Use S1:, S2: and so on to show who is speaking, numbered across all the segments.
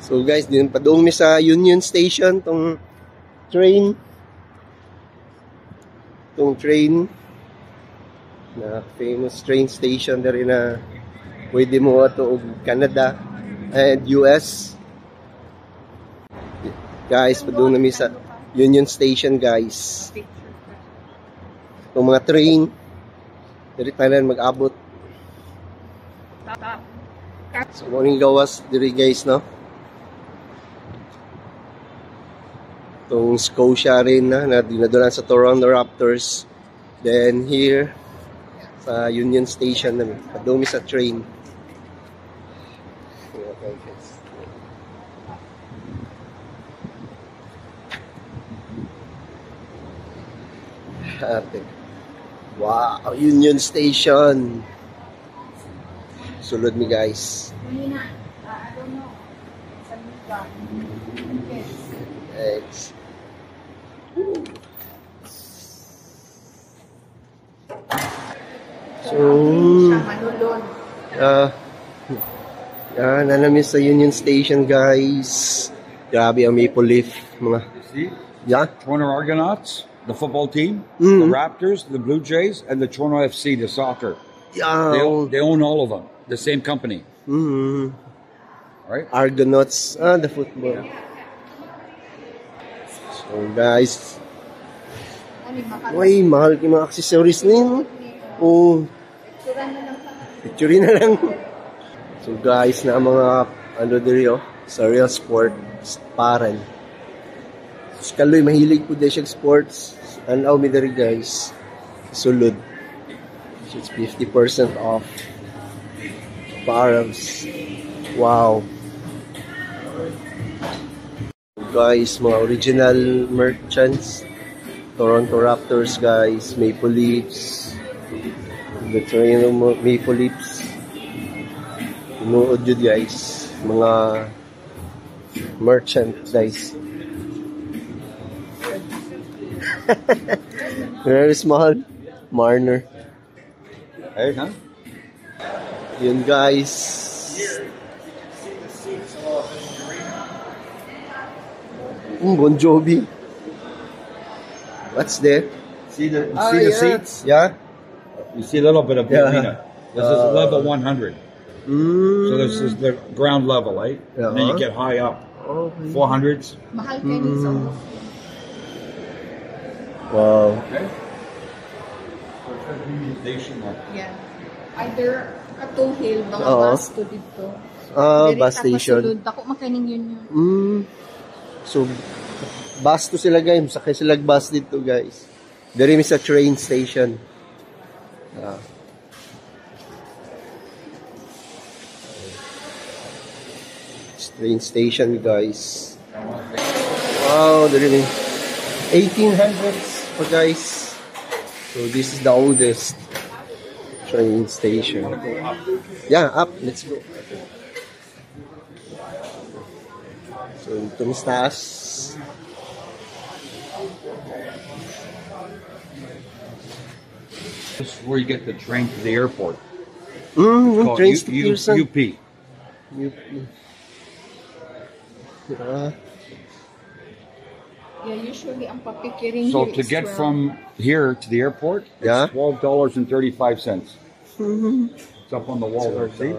S1: So guys, din padung mi sa Union Station tong train. Na famous train station diri na pwede mo ato og Canada and US. Guys, padung mi sa Union Station, guys. Itong mga train diri tanan mag-abot. So morning gawas diri guys, no? Itong Scotia rin na dinadulan sa Toronto Raptors. Then here sa Union Station namin. Padumi sa train. Wow, Union Station. Sulod mi guys.
S2: I don't know.
S1: Thanks. So, nanamis sa Union Station, guys. Grabe ang Maple Leaf, mga.
S3: See?
S1: Yeah.
S3: Toronto Argonauts, the football team, the Raptors, the Blue Jays, and the Toronto FC, the soccer.
S1: Yeah.
S3: They own all of them. The same company. Right?
S1: Argonauts, the football. So, guys. Uy, mahal yung mga accessories nila. Oh. Picture na lang. So guys, na mga ano diri sa Real Sports Paran. So kaloy mahilig po din siya sports. Anaw mi diri guys. Sulod. So it's 50% off. Params. Wow. Guys, mga original merchants. Toronto Raptors, guys, Maple Leafs. The Toronto Maple Leafs. Inuod yun, guys. Mga merchant, guys. Very small. Marner.
S3: Hey, huh?
S1: Yun, guys. Bon Jovi. What's there?
S3: See the
S1: Yeah.
S3: seats?
S1: Yeah.
S3: You see a little bit of arena. This is level 100. So this is the ground level, right? And then you get high up. 400s.
S2: Mahal kayo dito.
S1: Wow.
S3: Okay. Station one.
S2: Yeah. Either Katong Hill, mga bus to dito.
S1: Bus station.
S2: Dako makaning yun.
S1: So, bus to sila guys. Sakay sila bus dito guys. Dari mi sa train station. Train station guys. Wow, dari mi 1800s pa guys. So this is the oldest train station. Yeah, up. Let's go. So itong taas.
S3: This is where you get the train to the airport.
S1: Trains to Pearson.
S3: UP.
S2: Yeah, usually ang papikiring
S3: So
S2: here
S3: to
S2: is
S3: get
S2: 12.
S3: from here to the airport, it's $12.35. It's up on the wall there, see?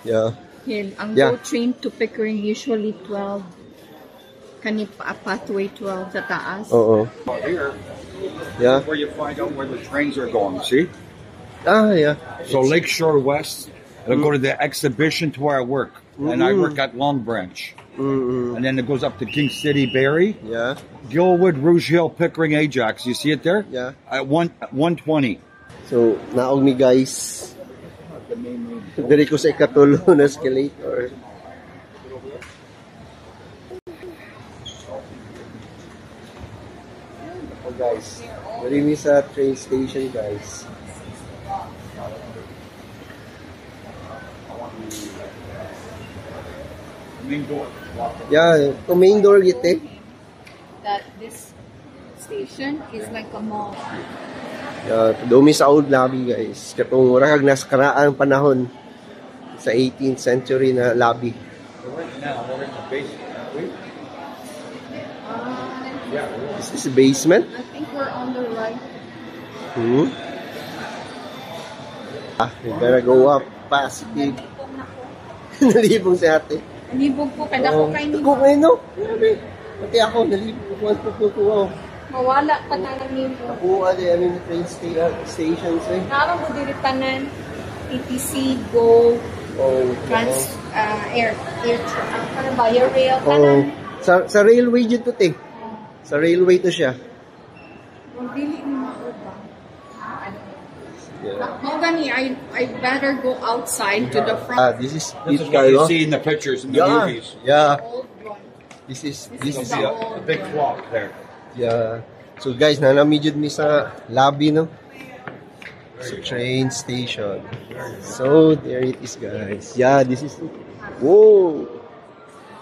S1: Yeah.
S2: Hill. Ang
S1: Yeah.
S2: GO train to Pickering usually 12. Kani pathway 12 sa taas.
S1: Oo.
S3: Here,
S1: Yeah.
S3: where you find out where the trains are going, see?
S1: Yeah.
S3: So Lakeshore West, it'll go to the exhibition to where I work. And I work at Long Branch. And then it goes up to King City, Barrie,
S1: Yeah.
S3: Gilwood, Rouge Hill, Pickering, Ajax. You see it there?
S1: Yeah.
S3: At 120.
S1: So, naog mi guys. Diri ko sa ikatulo na escalator. Oh guys, diri mi sa train station guys.
S3: Main door.
S1: Yeah, to main door gite.
S2: That this station is like a mall.
S1: Yeah, dumi sa old lobby guys. Katong mura kag nas karaang panahon sa 18th century na lobby.
S3: Right now, we're in the
S1: Is this a basement?
S2: I think we're on the right.
S1: We better go up. Positive. Nalibong si ate.
S2: Nalibog po, kada ko kayo nito.
S1: Ako kayo, no? Grabe. Pati ako, nalibong ko.
S2: Mawala pa na ng nito.
S1: Ako, ano yung train stations eh.
S2: Nakala mo diritanan, ETC, GO, Trans, air rail, kanan.
S1: Sa railway dito, te. Sa railway to siya.
S2: Dili mo ba? Gani, I better go outside to the front.
S1: This is
S3: what you see in the pictures in the movies.
S1: Yeah.
S2: Old one.
S1: This is
S3: a big clock there.
S1: Yeah. So guys, nanamidjud mi sa lobby, no? Sa train station. So there it is, guys. Yeah, this is. Whoa.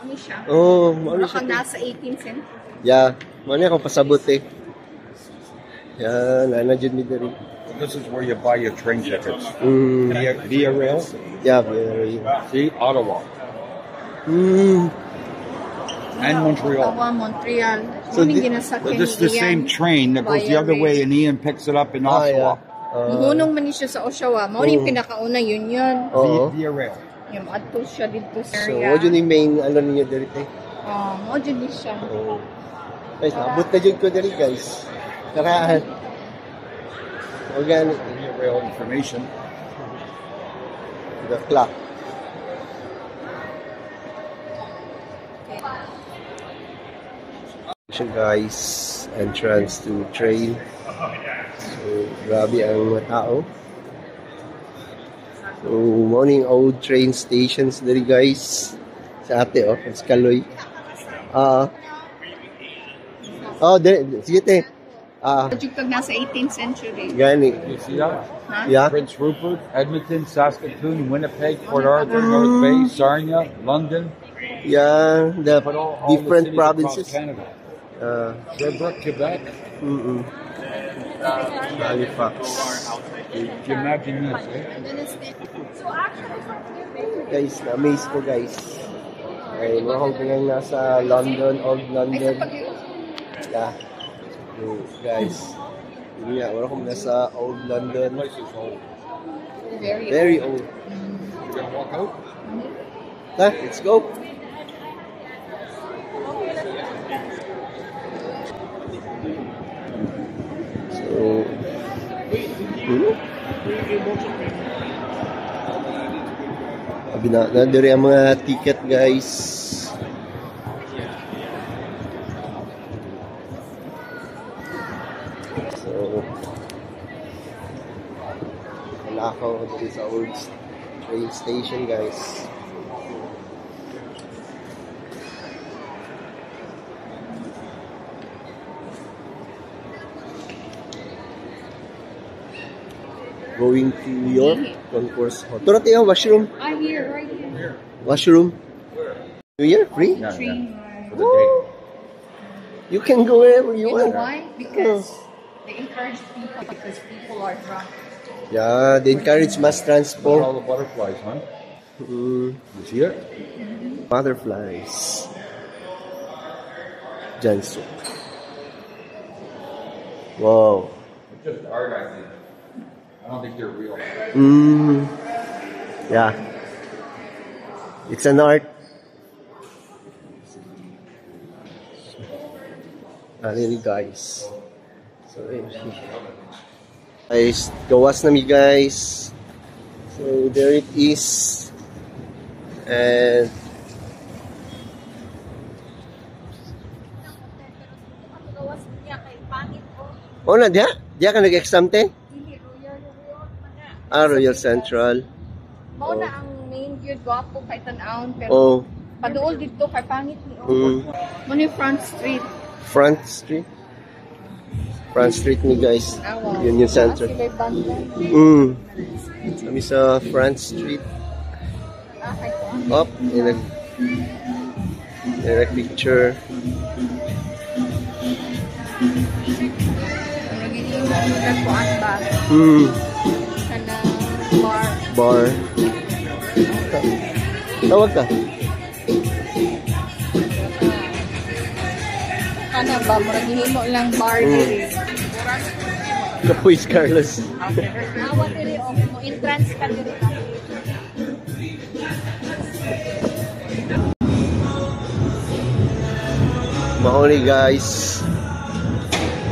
S2: Ano siya?
S1: Oh, ano siya?
S2: Baka nasa 18 cent.
S1: Yeah. Mano akong pasabot eh. Yeah, nanamidjud mi diri.
S3: This is where you buy your train tickets. Via rail.
S1: Yeah, via rail.
S3: See, Ottawa. And Montreal.
S2: Ottawa, Montreal.
S1: So
S3: this is the same train that goes the other way, and Ian picks it up in Oshawa.
S2: Muhunong man siya sa Oshawa. Mao yung pinakauna yun.
S3: Via rail.
S2: Yung adto siya dito sa
S1: So,
S2: area.
S1: what yun yung main, ano ninyo dito eh?
S2: Mao dyan din siya.
S1: Guys, nabot na dyan ko dito, guys. Karaan. Organic.
S3: Via rail information.
S1: The clock. Guys, entrance to train. So, grabe ang mga tao. So, morning old train stations dali, guys. Sa ate, sa Kaloy. Sige, te.
S2: Pag nasa 18th century.
S1: Gani.
S3: You see that?
S2: Huh?
S1: Yeah.
S3: Prince Rupert, Edmonton, Saskatoon, Winnipeg, Port Arthur, North Bay, Sarnia, London.
S1: Yeah, the
S3: But all
S1: different
S3: the cities
S1: provinces.
S3: across Canada. Sherbrooke, Quebec.
S1: Halifax.
S3: Can you imagine this, eh?
S1: Guys, na-amaze ko, guys. Ay, mahal ko lang nasa London, Old London. Yeah. So, guys. Yun nga, wala kong nasa Old London.
S3: Place is old.
S2: Very
S1: old.
S3: You gonna walk out?
S1: Let's go. So, nandiri ang mga ticket, guys. So, wala ako dito sa old train station, guys. Going to York Concourse Hall. Ito natin yung washroom.
S2: Here, right here.
S1: Washroom. New Year? Free?
S3: Yeah,
S2: Train.
S3: for the day.
S1: You can go wherever you
S2: You know
S1: want.
S2: why? Because they encourage people because people are drunk.
S1: Yeah, they encourage mass
S3: Look at
S1: transport.
S3: all the butterflies, huh? You see it?
S1: Butterflies. Jansuk. Wow.
S3: It's just art, I think. I don't think they're real.
S1: Yeah. It's an art. Really, guys. So, guys, gawas na mi, guys. So, there it is. And oh na, diya? Diya ka nag-exam, te? Royal Central.
S2: Mao na ang main yun, gwapo kay tan-aon pero paduol dito kay pangit ni Mao ni Front Street.
S1: Front Street. Front Street ni, guys. Yun yung Central. Kami sa Front Street. Up, nag-picture. Bar. Tawag ka.
S2: Kana ba, murag himo lang barley.
S1: Capuis Carlos.
S2: Awa diri o mo entrance ka diri.
S1: Mahuli guys.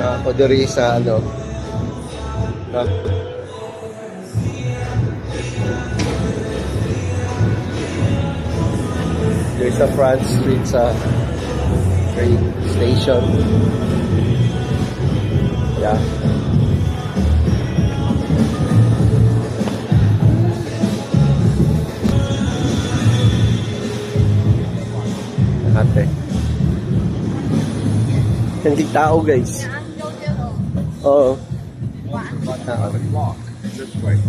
S1: Ako diri sa ano. There's a France Street sa train station. Yeah. Ate. Hindi tao guys. Oo.
S3: This way.